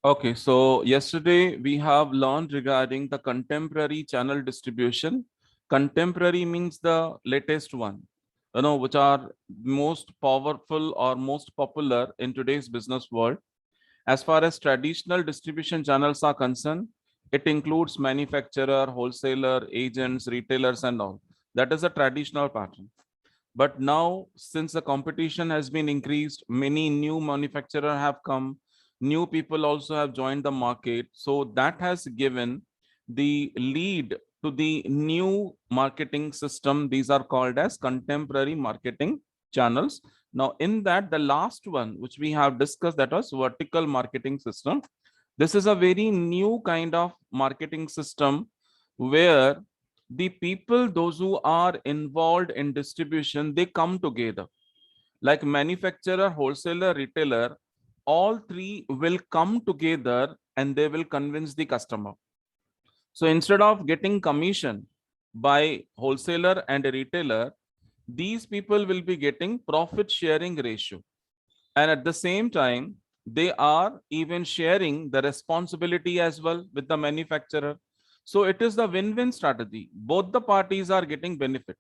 Okay, so yesterday we have learned regarding the contemporary channel distribution. Contemporary means the latest one, which are most powerful or most popular in today's business world. As far as traditional distribution channels are concerned, it includes manufacturer, wholesaler, agents, retailers, and all. That is a traditional pattern. But now, since the competition has been increased, many new manufacturers have come, new people also have joined the market. So that has given the lead to the new marketing system. These are called as contemporary marketing channels. Now, in that, the last one, which we have discussed, that was vertical marketing system. This is a very new kind of marketing system where the people, those who are involved in distribution, they come together like manufacturer, wholesaler, retailer. All three will come together and they will convince the customer. So instead of getting commission by wholesaler and a retailer, these people will be getting profit sharing ratio, and at the same time they are even sharing the responsibility as well with the manufacturer. So it is the win-win strategy, both the parties are getting benefit,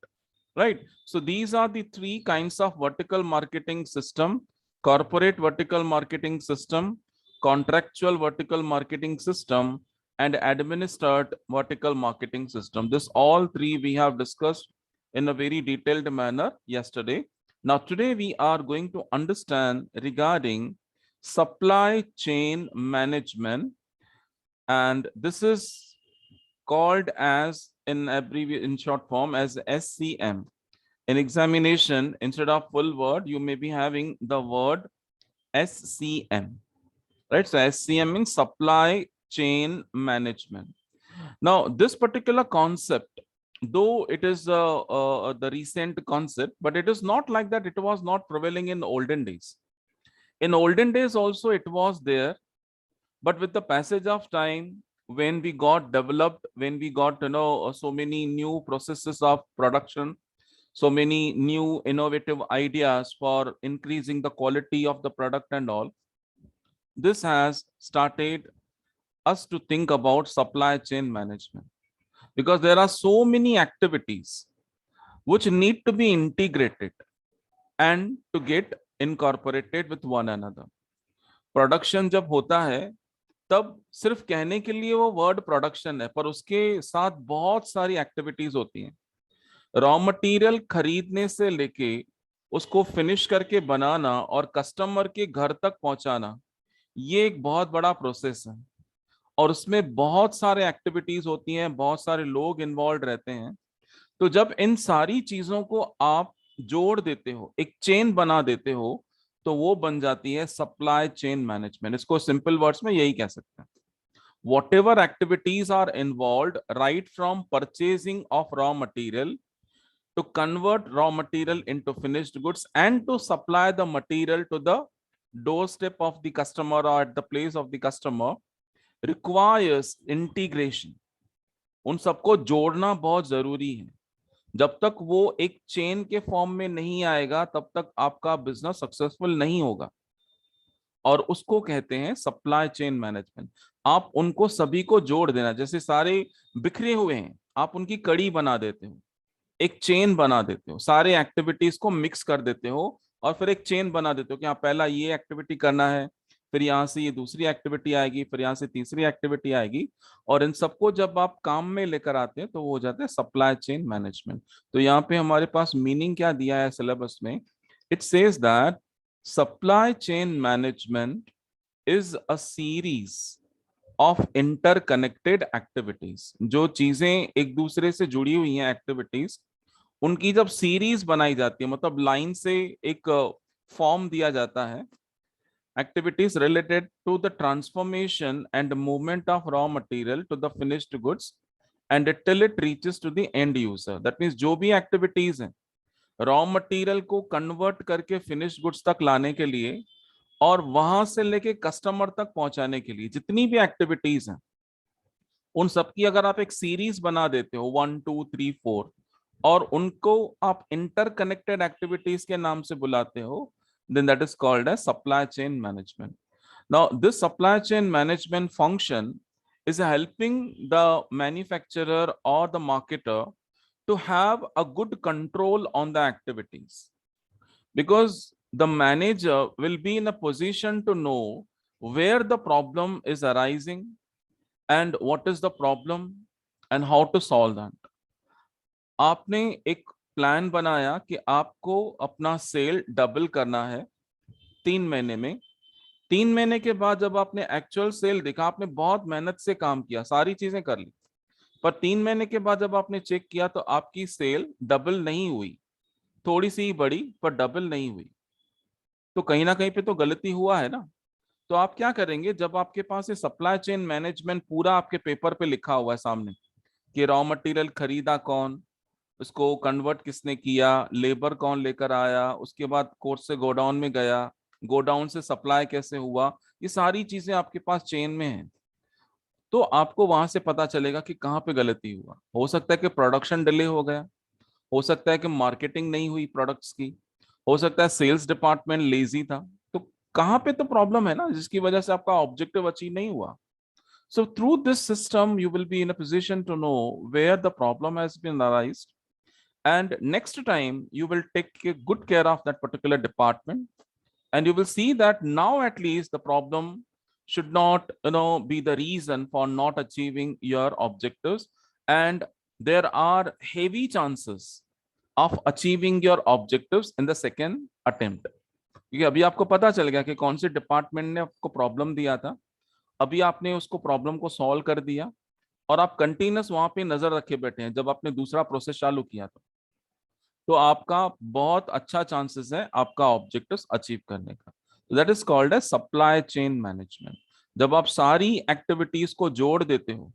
right? So these are the three kinds of vertical marketing system: corporate vertical marketing system, contractual vertical marketing system, and administered vertical marketing system. This all three we have discussed in a very detailed manner yesterday. Now, today we are going to understand regarding supply chain management, and this is called as in short form as SCM. In examination, instead of full word, you may be having the word SCM, right? So SCM means supply chain management. Now, this particular concept, though it is the recent concept, but it is not like that. It was not prevailing in olden days. In olden days also it was there, but with the passage of time, when we got developed, when we got so many new processes of production, so many new innovative ideas for increasing the quality of the product and all, this has started us to think about supply chain management, because there are so many activities which need to be integrated and to get incorporated with one another. Production जब होता है, तब सिर्फ कहने के लिए वो word production है, पर उसके साथ बहुत सारी एक्टिविटीज होती हैं। रॉ मटेरियल खरीदने से लेके उसको फिनिश करके बनाना और कस्टमर के घर तक पहुंचाना, ये एक बहुत बड़ा प्रोसेस है, और उसमें बहुत सारे एक्टिविटीज होती हैं, बहुत सारे लोग इन्वॉल्व रहते हैं। तो जब इन सारी चीजों को आप जोड़ देते हो, एक चेन बना देते हो, तो वो बन जाती है सप्लाई चेन मैनेजमेंट। इसको सिंपल वर्ड्स में यही कह सकते हैं। whatever activities are involved, right from purchasing of raw material to convert raw material into finished goods and to supply the material to the doorstep of the customer or at the place of the customer, requires integration. उन सबको जोड़ना बहुत जरूरी है। जब तक वो एक चेन के फॉर्म में नहीं आएगा, तब तक आपका बिजनेस सक्सेसफुल नहीं होगा, और उसको कहते हैं सप्लाई चेन मैनेजमेंट। आप उनको सभी को जोड़ देना, जैसे सारे बिखरे हुए हैं, आप उनकी कड़ी बना देते हो, एक चेन बना देते हो, सारे एक्टिविटीज को मिक्स कर देते हो, और फिर एक चेन बना देते हो कि हाँ पहला ये एक्टिविटी करना है, फिर यहाँ से ये दूसरी एक्टिविटी आएगी, फिर यहाँ से तीसरी एक्टिविटी आएगी, और इन सबको जब आप काम में लेकर आते हैं तो वो हो जाता है सप्लाई चेन मैनेजमेंट। तो यहाँ पे हमारे पास मीनिंग क्या दिया है सिलेबस में? It says that supply chain management is a series of interconnected activities. जो चीजें एक दूसरे से जुड़ी हुई हैं एक्टिविटीज, उनकी जब सीरीज बनाई जाती है, मतलब लाइन से एक फॉर्म दिया जाता है, activities related to the transformation and movement of raw material to the finished goods and till it reaches to the end user. That means जो भी activities हैं रॉ मटेरियल को कन्वर्ट करके फिनिश गुड्स तक लाने के लिए और वहां से लेके कस्टमर तक पहुंचाने के लिए, जितनी भी एक्टिविटीज हैं, उन सबकी अगर आप एक सीरीज बना देते हो 1 2 3 4, और उनको आप इंटरकनेक्टेड एक्टिविटीज के नाम से बुलाते हो, then that is called as supply chain management. Now, this supply chain management function is helping the manufacturer or the marketer to have a good control on the activities, because the manager will be in a position to know where the problem is arising and what is the problem and how to solve that. आपने एक plan बनाया कि आपको अपना cell double करना है 3 महीने में। 3 महीने के बाद जब आपने एक्चुअल सेल देखा, आपने बहुत मेहनत से काम किया, सारी चीजें कर ली, पर 3 महीने के बाद जब आपने चेक किया तो आपकी सेल डबल नहीं हुई, थोड़ी सी ही बढ़ी पर डबल नहीं हुई। तो कहीं ना कहीं पे तो गलती हुआ है ना। तो आप क्या करेंगे, जब आपके पास ये सप्लाई चेन मैनेजमेंट पूरा आपके पेपर पे लिखा हुआ है सामने कि रॉ मटेरियल खरीदा कौन, उसको कन्वर्ट किसने किया, लेबर कौन लेकर आया, उसके बाद कोर्ट से गोडाउन में गया, गोडाउन से सप्लाई कैसे हुआ, ये सारी चीजें आपके पास चेन में है। तो आपको वहां से पता चलेगा कि कहाँ पे गलती हुआ। हो सकता है कि प्रोडक्शन डिले हो गया, हो सकता है कि मार्केटिंग नहीं हुई प्रोडक्ट्स की, हो सकता है सेल्स डिपार्टमेंट लेजी था। तो कहाँ पे तो प्रॉब्लम है ना, जिसकी वजह से आपका ऑब्जेक्टिव अचीव नहीं हुआ। So through this system, you will be in a position to know where the problem has been arised, and next time you will take a good care of that particular department, and you will see that now at least the problem should not be the reason for not achieving your objectives, and there are heavy chances of achieving your objectives in the second attempt। क्योंकि अभी आपको पता चल गया कि कौन से department ने आपको प्रॉब्लम दिया था, अभी आपने उसको प्रॉब्लम को सॉल्व कर दिया, और आप कंटिन्यूस वहां पे नजर रखे बैठे हैं। जब आपने दूसरा प्रोसेस चालू किया तो आपका बहुत अच्छा चांसेस है आपका ऑब्जेक्टिव्स अचीव करने का। That is called as supply chain management. जब आप सारी एक्टिविटीज को जोड़ देते हो,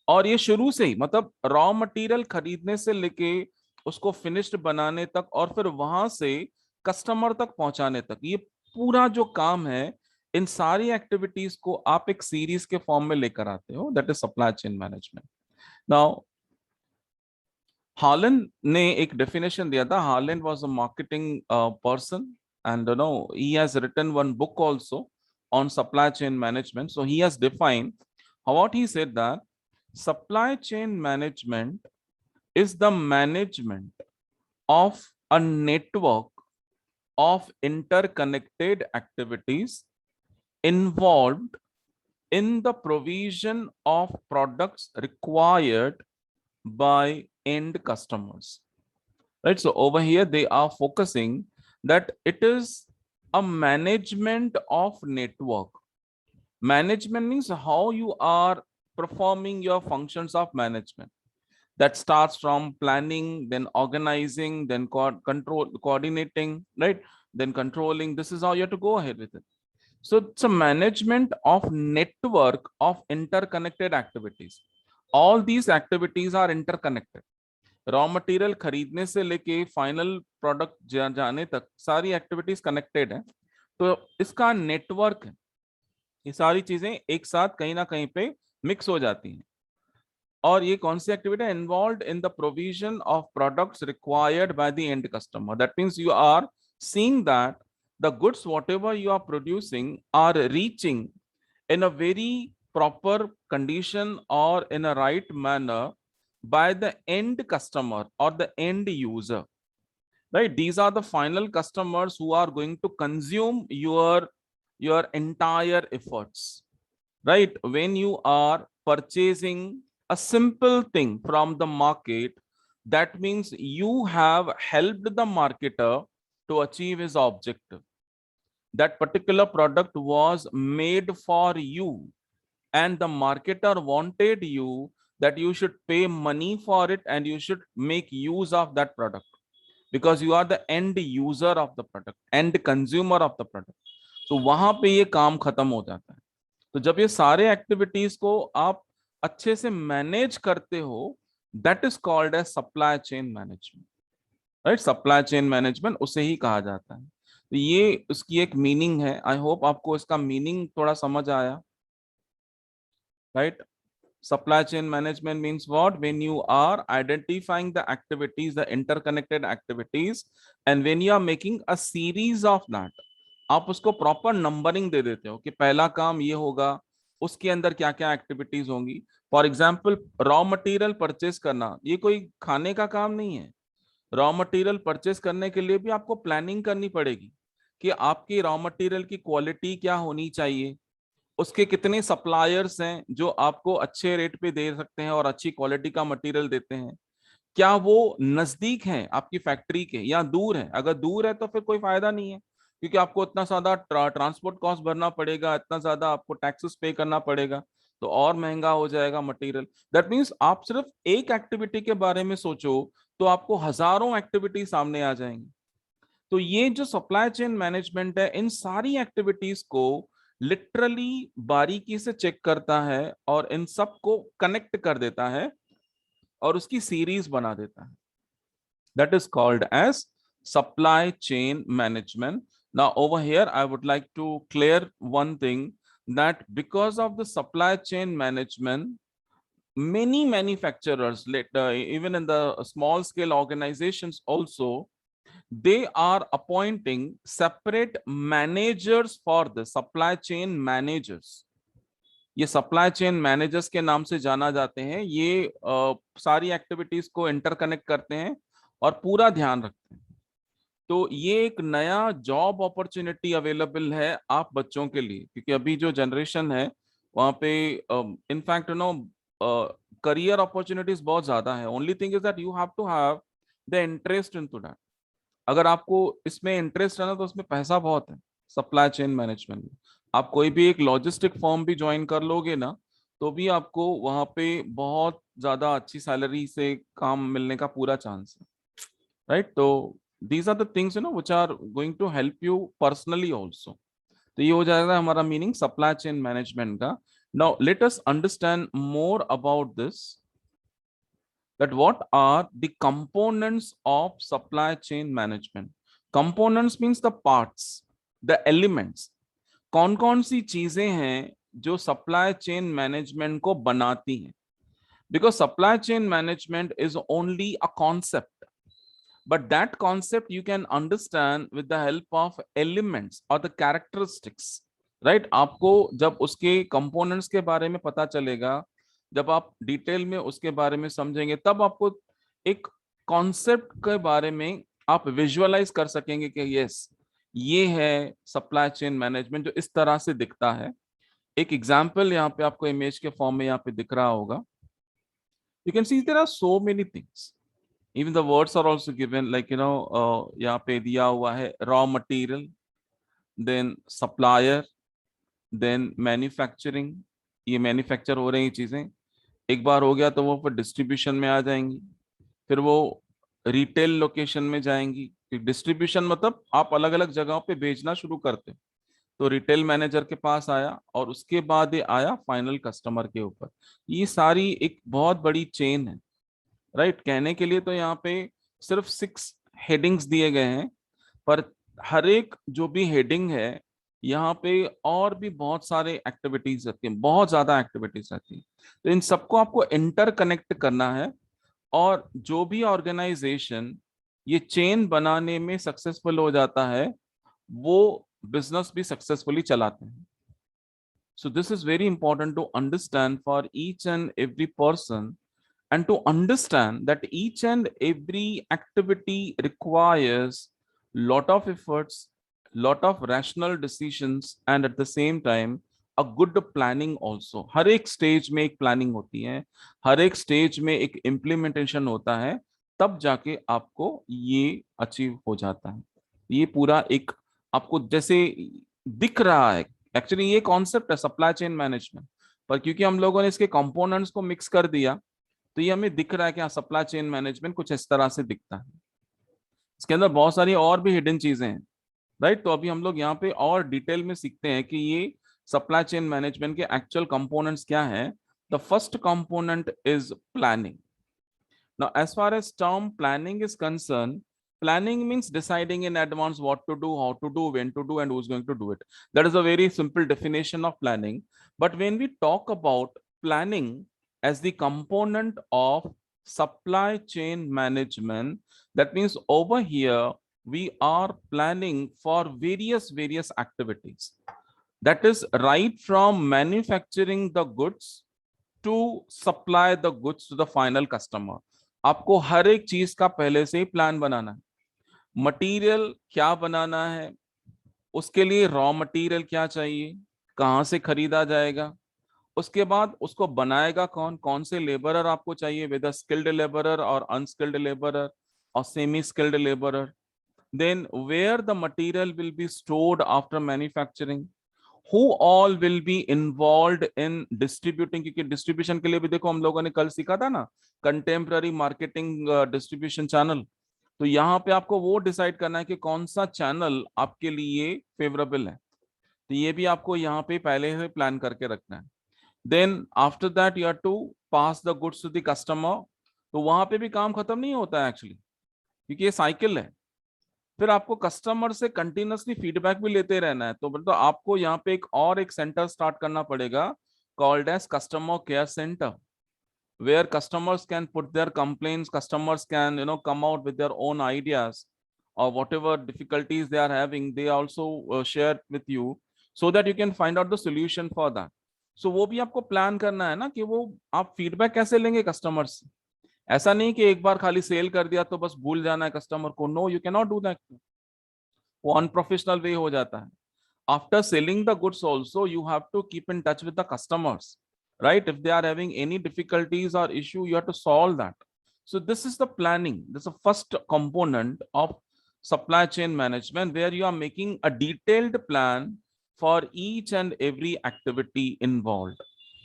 और ये शुरू से ही, मतलब रॉ मटेरियल खरीदने से लेके उसको फिनिश्ड बनाने तक, और फिर वहां से कस्टमर तक पहुंचाने तक, ये पूरा जो काम है, इन सारी एक्टिविटीज को आप एक सीरीज के फॉर्म में लेकर आते हो। That is supply chain management. Now Harlan ने एक डेफिनेशन दिया था। Harlan was a marketing person, and he has written one book also on supply chain management. So he has defined what he said, that supply chain management is the management of a network of interconnected activities involved in the provision of products required by end customers, right? So over here they are focusing that it is a management of network. Management means how you are performing your functions of management. That starts from planning, then organizing, then control, coordinating, right? Then controlling. This is how you have to go ahead with it. So it's a management of network of interconnected activities. All these activities are interconnected. Raw material खरीदने से लेके final product जाने तक सारी activities connected है। तो इसका network है, ये सारी चीजें एक साथ कहीं ना कहीं पे मिक्स हो जाती हैं। और ये कौन सी एक्टिविटी है? Involve in the provision of products required by the end customer. That means you are seeing that the goods whatever you are producing are reaching in a very proper condition or in a right manner by the end customer or the end user, right? These are the final customers who are going to consume your entire efforts, right? When you are purchasing a simple thing from the market, that means you have helped the marketer to achieve his objective. That particular product was made for you, and the marketer wanted you that you should pay money for it and you should make use of that product, because you are the end user of the product, end consumer of the product. तो वहां पे ये काम खत्म हो जाता है। तो जब ये सारे एक्टिविटीज को आप अच्छे से मैनेज करते हो, that is called as supply chain management, right? Supply chain management उसे ही कहा जाता है। तो ये उसकी एक मीनिंग है। आई होप आपको इसका मीनिंग थोड़ा समझ आया, right? Supply chain management means what? When you are identifying the activities, the interconnected activities, and when you are making a series of that, आप उसको प्रॉपर नंबरिंग दे देते हो कि पहला काम ये होगा, उसके अंदर क्या क्या एक्टिविटीज होंगी। For example, raw material purchase करना, ये कोई खाने का काम नहीं है। रॉ मटेरियल परचेस करने के लिए भी आपको प्लानिंग करनी पड़ेगी कि आपकी रॉ मटेरियल की क्वालिटी क्या होनी चाहिए, उसके कितने सप्लायर्स हैं जो आपको अच्छे रेट पे दे सकते हैं और अच्छी क्वालिटी का मटेरियल देते हैं, क्या वो नजदीक हैं आपकी फैक्ट्री के या दूर है। अगर दूर है तो फिर कोई फायदा नहीं है, क्योंकि आपको इतना ज्यादा ट्रांसपोर्ट कॉस्ट भरना पड़ेगा, इतना ज्यादा आपको टैक्सेस पे करना पड़ेगा, तो और महंगा हो जाएगा मटेरियल। दैट मीन्स आप सिर्फ एक एक्टिविटी के बारे में सोचो तो आपको हजारों एक्टिविटी सामने आ जाएंगी। तो ये जो सप्लाई चेन मैनेजमेंट है, इन सारी एक्टिविटीज को लिटरली बारीकी से चेक करता है और इन सब को कनेक्ट कर देता है और उसकी सीरीज बना देता है। That is called as supply chain management. Now, over here, I would like to clear one thing, that because of the supply chain management, many manufacturers, even in the small scale organizations also, they are appointing separate managers for the supply chain managers. ये supply chain managers के नाम से जाना जाते हैं। ये सारी activities को इंटरकनेक्ट करते हैं और पूरा ध्यान रखते हैं। तो ये एक नया जॉब अपॉर्चुनिटी अवेलेबल है आप बच्चों के लिए, क्योंकि अभी जो जनरेशन है वहाँ पे इनफैक्ट करियर अपॉर्चुनिटीज बहुत ज्यादा है। Only thing is that you have to have the interest into that. अगर आपको इसमें इंटरेस्ट है ना, तो उसमें पैसा बहुत है सप्लाई चेन मैनेजमेंट में। आप कोई भी एक लॉजिस्टिक फर्म भी ज्वाइन कर लोगे ना, तो भी आपको वहां पे बहुत ज्यादा अच्छी सैलरी से काम मिलने का पूरा चांस है, राइट। तो these are the things which are going to help you personally also. तो ये हो जाएगा हमारा मीनिंग सप्लाई चेन मैनेजमेंट का। Now let us understand more about this, that what are the components of supply chain management. Components means the parts, the elements. कौन कौन सी चीजें हैं जो सप्लाई चेन मैनेजमेंट को बनाती हैं। Because supply chain management is only a concept, but that concept you can understand with the help of elements और the characteristics, right. आपको जब उसके कंपोनेंट्स के बारे में पता चलेगा, जब आप डिटेल में उसके बारे में समझेंगे, तब आपको एक कॉन्सेप्ट के बारे में आप विजुअलाइज कर सकेंगे कि यस, ये है सप्लाई चेन मैनेजमेंट जो इस तरह से दिखता है। एक एग्जांपल यहाँ पे आपको इमेज के फॉर्म में यहाँ पे दिख रहा होगा। You can see there are so many things, even the words are also given, like यहाँ पे दिया हुआ है raw material, then supplier, then manufacturing. ये मैन्युफैक्चर हो रही चीजें, एक बार हो गया तो वो फिर डिस्ट्रीब्यूशन में आ जाएंगी, फिर वो रिटेल लोकेशन में जाएंगी। डिस्ट्रीब्यूशन मतलब आप अलग अलग जगहों पे भेजना शुरू करते हो, तो रिटेल मैनेजर के पास आया और उसके बाद ये आया फाइनल कस्टमर के ऊपर। ये सारी एक बहुत बड़ी चेन है, राइट। कहने के लिए तो यहाँ पे सिर्फ 6 हेडिंग्स दिए गए हैं, पर हर एक जो भी हेडिंग है यहाँ पे और भी बहुत सारे एक्टिविटीज रहती हैं, बहुत ज्यादा एक्टिविटीज रहती हैं। तो इन सबको आपको इंटरकनेक्ट करना है, और जो भी ऑर्गेनाइजेशन ये चेन बनाने में सक्सेसफुल हो जाता है, वो बिजनेस भी सक्सेसफुली चलाते हैं। So this is very important to understand for each and every person, and to understand that each and every activity requires lot of efforts, lot of rational decisions, and at the same time a good planning also. हर एक stage में एक planning होती है, हर एक stage में एक implementation होता है, तब जाके आपको ये अचीव हो जाता है। ये पूरा एक आपको जैसे दिख रहा है, एक्चुअली ये कॉन्सेप्ट है सप्लाई चेन मैनेजमेंट, पर क्योंकि हम लोगों ने इसके कंपोनेंट्स को मिक्स कर दिया, तो ये हमें दिख रहा है कि हाँ, सप्लाई चेन मैनेजमेंट कुछ इस तरह से दिखता है। इसके अंदर बहुत सारी और भी हिडन चीजें हैं, राइट। तो अभी हम लोग यहाँ पे और डिटेल में सीखते हैं कि ये सप्लाई चेन मैनेजमेंट के एक्चुअल कंपोनेंट्स क्या हैं। The first component is planning. Now, as far as term planning is concerned, planning means deciding in advance what to do, how to do, when to do, and who's going to do it. That is a very simple definition of planning. But when we talk about planning as the component of supply chain management, that means over here we are planning for various activities. That is right from manufacturing the goods to supply the goods to the final customer. आपको हर एक चीज का पहले से ही plan बनाना है. Material क्या बनाना है, उसके लिए रॉ मटेरियल क्या चाहिए, कहाँ से खरीदा जाएगा, उसके बाद उसको बनाएगा कौन, कौन से लेबरर आपको चाहिए, वेदर स्किल्ड लेबरर और अनस्किल्ड लेबरर और semi skilled labourer. Then where the material will be stored after manufacturing, who all will be involved in distributing, क्योंकि डिस्ट्रीब्यूशन के लिए भी देखो हम लोगों ने कल सीखा था ना कंटेम्प्ररी मार्केटिंग डिस्ट्रीब्यूशन चैनल. तो यहाँ पे आपको वो डिसाइड करना है कि कौन सा चैनल आपके लिए फेवरेबल है. तो ये भी आपको यहाँ पे पहले से प्लान करके रखना है. Then after that you have to pass the goods to the customer. तो वहां पे भी काम खत्म नहीं होता है एक्चुअली, क्योंकि ये साइकिल है. फिर आपको कस्टमर से कंटिन्यूअसली फीडबैक भी लेते रहना है. तो आपको यहाँ पे एक सेंटर स्टार्ट करना पड़ेगा called as customer care centre, where customers can put their complaints, customers can come out with their own ideas or whatever difficulties they are having, they also share with you so that you can find out the solution for that. So वो भी आपको plan करना है ना कि वो आप feedback कैसे लेंगे कस्टमर से. ऐसा नहीं कि एक बार खाली सेल कर दिया तो बस भूल जाना है कस्टमर को. No, you can not do that. वो अनप्रोफेशनल वे हो जाता है. After selling the goods also, you have to keep in touch with the customers, right? If they are having any difficulties or issue, you have to solve that. So this is the planning. This is the first component of supply chain management, where you are making a detailed plan for each and every activity involved.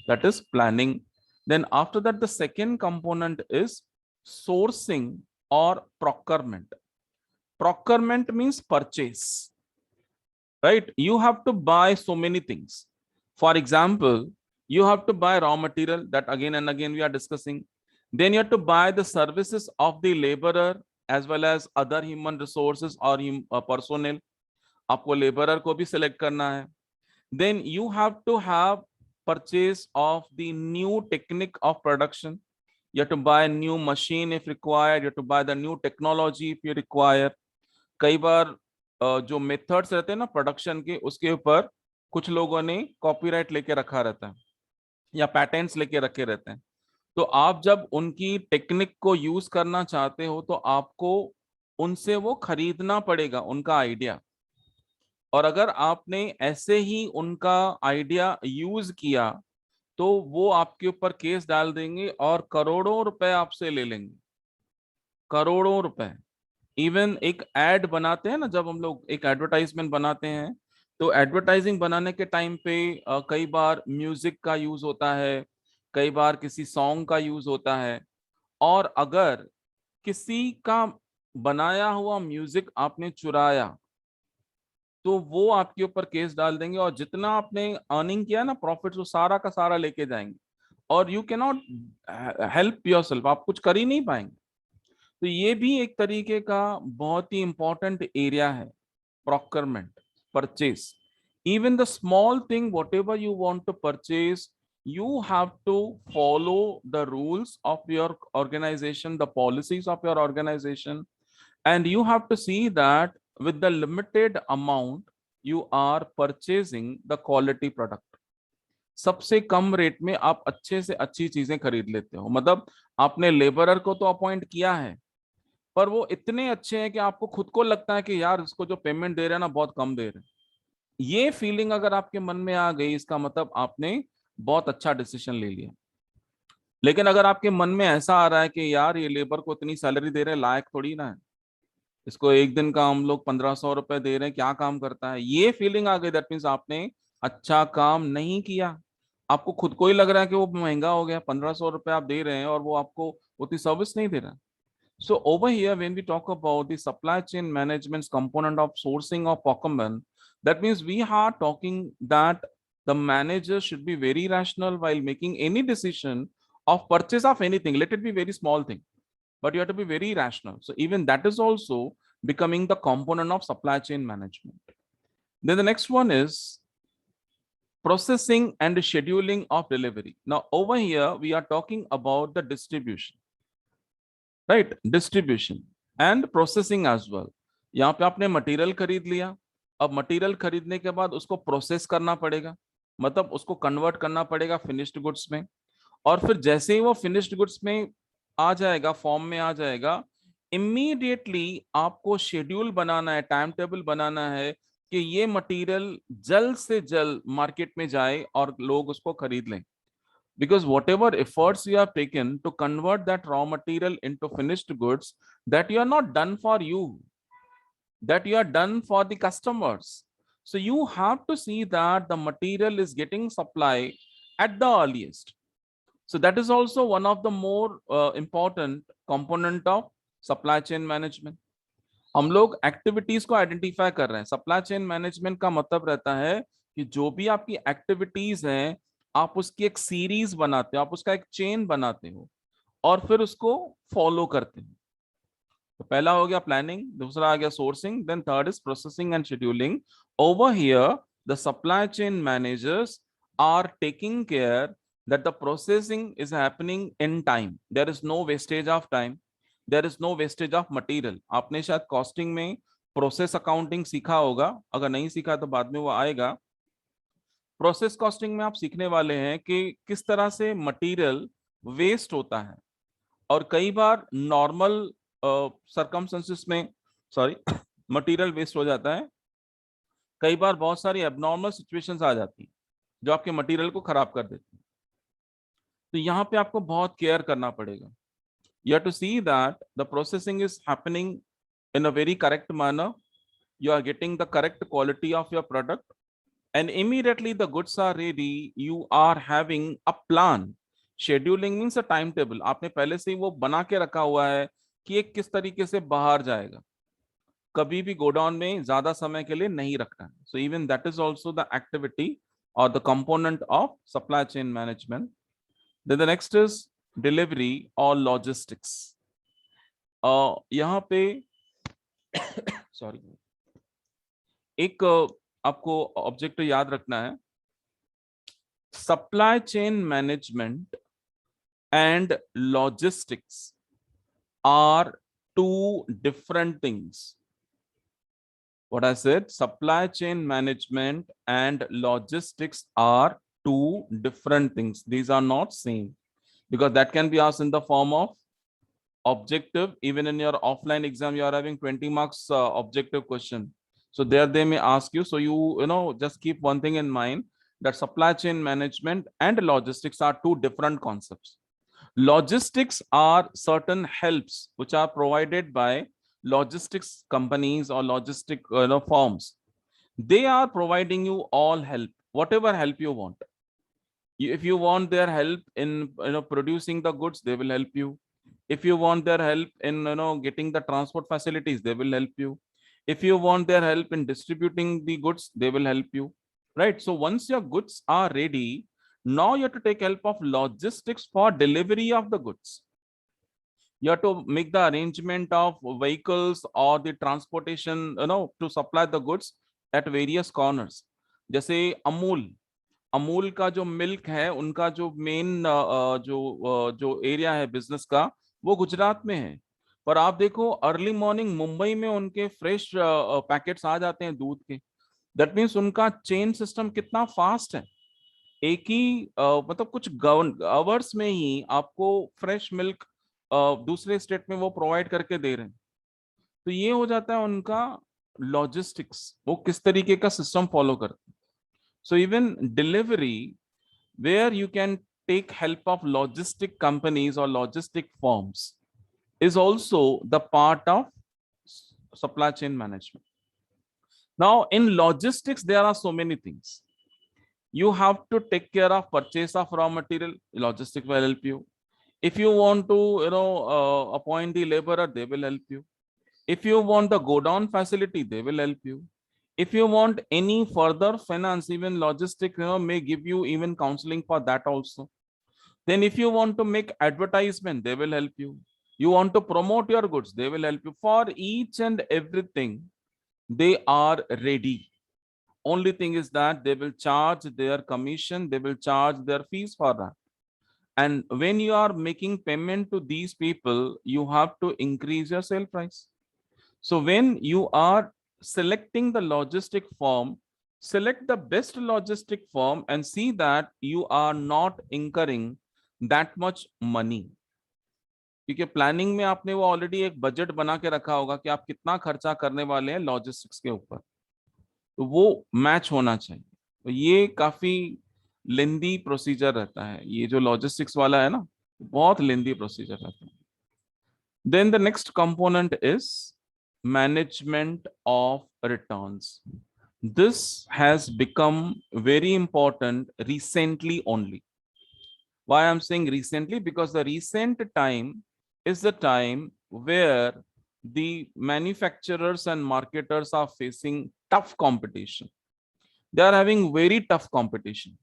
That is planning. Then after that, the second component is sourcing or procurement. Procurement means purchase, right? You have to buy so many things. For example, you have to buy raw material, that again and again we are discussing. Then you have to buy the services of the laborer as well as other human resources or personnel. आपको laborer को भी select करना है. Then you have to have purchase of the new technique of production. You have to buy a new machine if required. You have to buy the new technology if you require. कई बार जो methods रहते हैं ना production के, उसके ऊपर कुछ लोगों ने कॉपीराइट लेके रखा रहता है या पैटेंट्स लेके रखे रहते हैं. तो आप जब उनकी टेक्निक को यूज करना चाहते हो तो आपको उनसे वो खरीदना पड़ेगा, उनका आइडिया. और अगर आपने ऐसे ही उनका आइडिया यूज किया तो वो आपके ऊपर केस डाल देंगे और करोड़ों रुपए आपसे ले लेंगे, करोड़ों रुपए. इवन एक एड बनाते हैं ना, जब हम लोग एक एडवर्टाइजमेंट बनाते हैं तो एडवर्टाइजिंग बनाने के टाइम पे कई बार म्यूजिक का यूज होता है, कई बार किसी सॉन्ग का यूज होता है. और अगर किसी का बनाया हुआ म्यूजिक आपने चुराया तो वो आपके ऊपर केस डाल देंगे और जितना आपने अर्निंग किया ना प्रॉफिट, वो सारा का सारा लेके जाएंगे. और you can not help yourself, आप कुछ कर ही नहीं पाएंगे. तो ये भी एक तरीके का बहुत ही इंपॉर्टेंट एरिया है, procurement, purchase. Even the small thing, whatever you want to purchase, you have to follow the rules of your organization, the policies of your organization, and you have to see that with the limited amount you are purchasing the quality product. सबसे कम rate में आप अच्छे से अच्छी चीजें खरीद लेते हो. मतलब आपने लेबरर को तो अपॉइंट किया है, पर वो इतने अच्छे हैं कि आपको खुद को लगता है कि यार इसको जो पेमेंट दे रहे हैं ना बहुत कम दे रहे हैं. ये फीलिंग अगर आपके मन में आ गई, इसका मतलब आपने बहुत अच्छा डिसीजन ले लिया. लेकिन अगर आपके मन में ऐसा आ रहा है कि यार ये लेबर को इतनी सैलरी दे रहे हैं, लायक थोड़ी ना है, इसको एक दिन का हम लोग 1500 रुपए दे रहे हैं, क्या काम करता है, ये फीलिंग आ गई, दैट मीन्स आपने अच्छा काम नहीं किया. आपको खुद को ही लग रहा है कि वो महंगा हो गया, 1500 रुपए आप दे रहे हैं और वो आपको उतनी सर्विस नहीं दे रहा. So over here, when we talk about the supply chain management's component of sourcing of procurement, that means we are talking that the manager should be very rational while making any decision of purchase of anything. Let it be very small thing, but you have to be very rational. So even that is also becoming the component of supply chain management. Then the next one is processing and scheduling of delivery. Now over here, we are talking about the distribution. Right, distribution and processing as well. यहाँ पे आपने material खरीद लिया, अब material खरीदने के बाद उसको प्रोसेस करना पड़ेगा, मतलब उसको कन्वर्ट करना पड़ेगा फिनिश्ड गुड्स में। और फिर जैसे ही वो फिनिश्ड गुड्स में आ जाएगा, फॉर्म में आ जाएगा, इमीडिएटली आपको शेड्यूल बनाना है, टाइम टेबल बनाना है कि ये मटेरियल जल्द से जल्द मार्केट में जाए और लोग उसको खरीद लें। Because whatever efforts you have taken to convert that raw material into finished goods, that you are not done for you, that you are done for the customers. So you have to see that the material is getting supply at the earliest. So that is also one of the more important component of supply chain management. हम लोग activities को identify कर रहे हैं। Supply chain management का मतलब रहता है कि जो भी आपकी एक्टिविटीज हैं, आप उसकी एक सीरीज बनाते हो, आप उसका एक चेन बनाते हो और फिर उसको फॉलो करते हो। तो पहला हो गया प्लानिंग, दूसरा आ गया sourcing, then third is processing and scheduling. Over here the supply chain managers are taking care that the processing is happening in time. There is no wastage of time. There is no wastage of material. आपने शायद costing में process accounting सीखा होगा, अगर नहीं सीखा तो बाद में वो आएगा। प्रोसेस कॉस्टिंग में आप सीखने वाले हैं कि किस तरह से मटेरियल वेस्ट होता है, और कई बार नॉर्मल सरकमस्टेंसेस में, सॉरी, मटेरियल वेस्ट हो जाता है। कई बार बहुत सारी एबनॉर्मल सिचुएशंस आ जाती हैं जो आपके मटेरियल को खराब कर देती है। तो यहाँ पे आपको बहुत केयर करना पड़ेगा। You have to see that the processing is happening in a very correct manner. You are getting the correct quality of your product, and immediately the goods are ready, you are having a plan. Scheduling means a timetable. आपने पहले से ही वो बना के रखा हुआ है कि ये किस तरीके से बाहर जाएगा, कभी भी गोडाउन में ज्यादा समय के लिए नहीं रखना है। So even that is also the activity or the component of supply chain management. Then the next is delivery or logistics. यहाँ पे सॉरी, एक आपको ऑब्जेक्ट याद रखना है। Supply chain management and logistics are two different things. What I said, supply chain management and logistics are two different things. These are not same, because that can be asked in the form of objective. Even in your offline exam, you are having 20 marks objective question, so there they may ask you. So you know, just keep one thing in mind, that supply chain management and logistics are two different concepts. Logistics are certain helps which are provided by logistics companies or logistic firms. They are providing you all help, whatever help you want. If you want their help in producing the goods, they will help you. If you want their help in getting the transport facilities, they will help you. If you want their help in distributing the goods, they will help you, right? So once your goods are ready, now you have to take help of logistics for delivery of the goods. You have to make the arrangement of vehicles or the transportation, to supply the goods at various corners. जैसे अमूल, अमूल का जो milk है, उनका जो main जो area है business का, वो गुजरात में है। पर आप देखो अर्ली मॉर्निंग मुंबई में उनके फ्रेश पैकेट्स आ जाते हैं दूध के। दैट मीन्स उनका चेन सिस्टम कितना फास्ट है। एक ही मतलब कुछ आवर्स में ही आपको फ्रेश मिल्क दूसरे स्टेट में वो प्रोवाइड करके दे रहे हैं। तो ये हो जाता है उनका लॉजिस्टिक्स, वो किस तरीके का सिस्टम फॉलो करते हैं। So even delivery, where you can take help of logistic companies और logistic forms, is also the part of supply chain management. Now in logistics there are so many things. You have to take care of purchase of raw material, logistics will help you. If you want to appoint the laborer, they will help you. If you want the go down facility, they will help you. If you want any further finance, even logistics may give you even counseling for that also. Then if you want to make advertisement, they will help you. You want to promote your goods, they will help you. For each and everything they are ready. Only thing is that they will charge their commission, they will charge their fees for that. And when you are making payment to these people, you have to increase your sale price. So when you are selecting the logistic firm, select the best logistic firm and see that you are not incurring that much money. क्योंकि planning में आपने वो already एक budget बना के रखा होगा कि आप कितना खर्चा करने वाले हैं लॉजिस्टिक्स के ऊपर, तो वो मैच होना चाहिए। तो ये काफी लेंदी प्रोसीजर रहता है, ये जो लॉजिस्टिक्स वाला है ना, बहुत लेंदी प्रोसीजर रहता है। Then the next component is management of returns. This has become very important recently only. Why I'm saying recently? Because the recent time is the time where the manufacturers and marketers are facing tough competition. They are having very tough competition,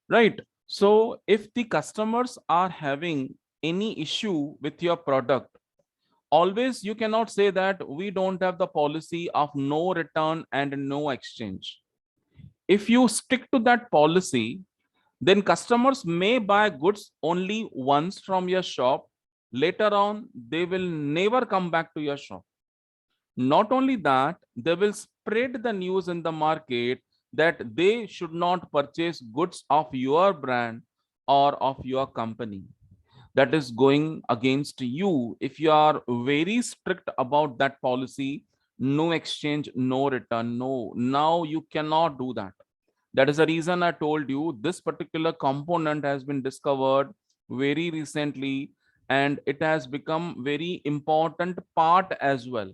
right? So if the customers are having any issue with your product, always you cannot say that we don't have the policy of no return and no exchange. If you stick to that policy, then customers may buy goods only once from your shop. Later on, they will never come back to your shop. Not only that, they will spread the news in the market that they should not purchase goods of your brand or of your company. That is going against you. If you are very strict about that policy, no exchange, no return, no, now you cannot do that. That is the reason I told you this particular component has been discovered very recently, and it has become very important part as well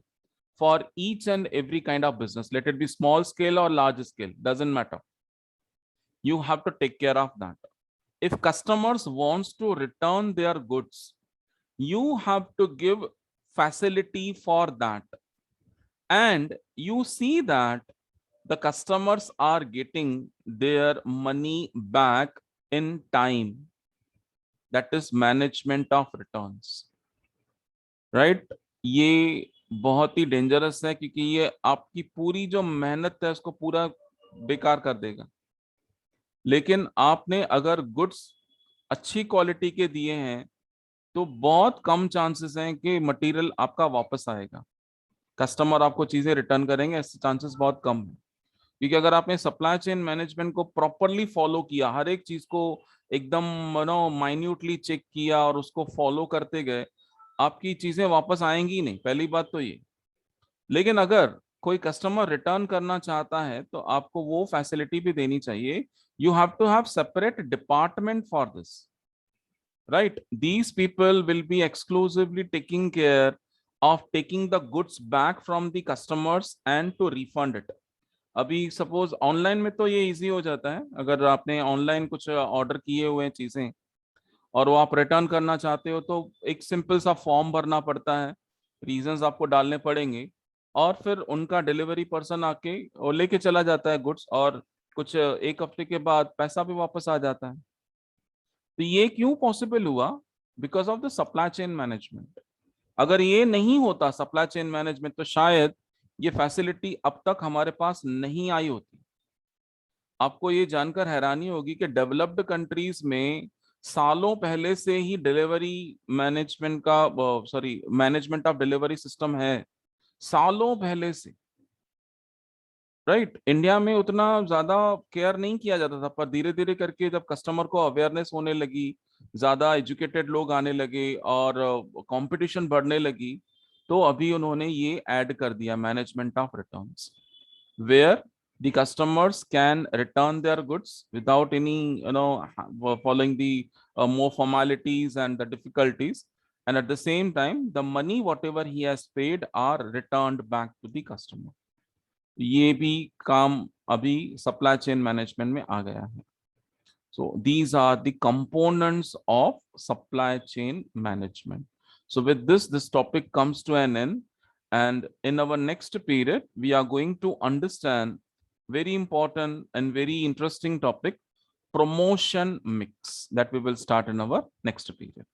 for each and every kind of business. Let it be small scale or large scale, doesn't matter. You have to take care of that. If customers wants to return their goods, you have to give facility for that. And you see that the customers are getting their money back in time. That is management of returns, right? ये बहुत ही dangerous है, क्योंकि ये आपकी पूरी जो मेहनत है उसको पूरा बेकार कर देगा। लेकिन आपने अगर गुड्स अच्छी क्वालिटी के दिए हैं तो बहुत कम चांसेस हैं कि मटेरियल आपका वापस आएगा, कस्टमर आपको चीजें रिटर्न करेंगे, ऐसे चांसेस बहुत कम है। क्योंकि अगर आपने सप्लाई चेन मैनेजमेंट को प्रॉपरली फॉलो किया, हर एक चीज को एकदम माइन्यूटली चेक किया और उसको फॉलो करते गए, आपकी चीजें वापस आएंगी ही नहीं, पहली बात तो ये। लेकिन अगर कोई कस्टमर रिटर्न करना चाहता है तो आपको वो फैसिलिटी भी देनी चाहिए। You have to have separate department for this, right? These people will be exclusively taking care of taking the goods back from the customers and to refund it. अभी सपोज ऑनलाइन में तो ये easy हो जाता है, अगर आपने online कुछ ऑर्डर किए हुए हैं चीजें और वो आप रिटर्न करना चाहते हो, तो एक सिंपल सा फॉर्म भरना पड़ता है, रीजंस आपको डालने पड़ेंगे, और फिर उनका डिलीवरी पर्सन आके और लेके चला जाता है गुड्स, और कुछ एक हफ्ते के बाद पैसा भी वापस आ जाता है। तो ये क्यों पॉसिबल हुआ? Because of the supply chain management. अगर ये नहीं होता सप्लाई चेन मैनेजमेंट, तो शायद ये फैसिलिटी अब तक हमारे पास नहीं आई होती। आपको ये जानकर हैरानी होगी कि डेवलप्ड कंट्रीज में सालों पहले से ही डिलीवरी मैनेजमेंट का, sorry, management of delivery system है, सालों पहले से, राइट? इंडिया में उतना ज्यादा केयर नहीं किया जाता था, पर धीरे धीरे करके जब कस्टमर को अवेयरनेस होने लगी, ज्यादा एजुकेटेड लोग आने लगे और कंपटीशन बढ़ने लगी, तो अभी उन्होंने ये ऐड कर दिया management of returns, where the customers can return their goods without any following the more formalities and the difficulties, and at the same time the money whatever he has paid are returned back to the customer. ये भी काम अभी supply chain management में आ गया है। So these are the components of supply chain management. So with this topic comes to an end, and in our next period we are going to understand very important and very interesting topic, promotion mix, that we will start in our next period.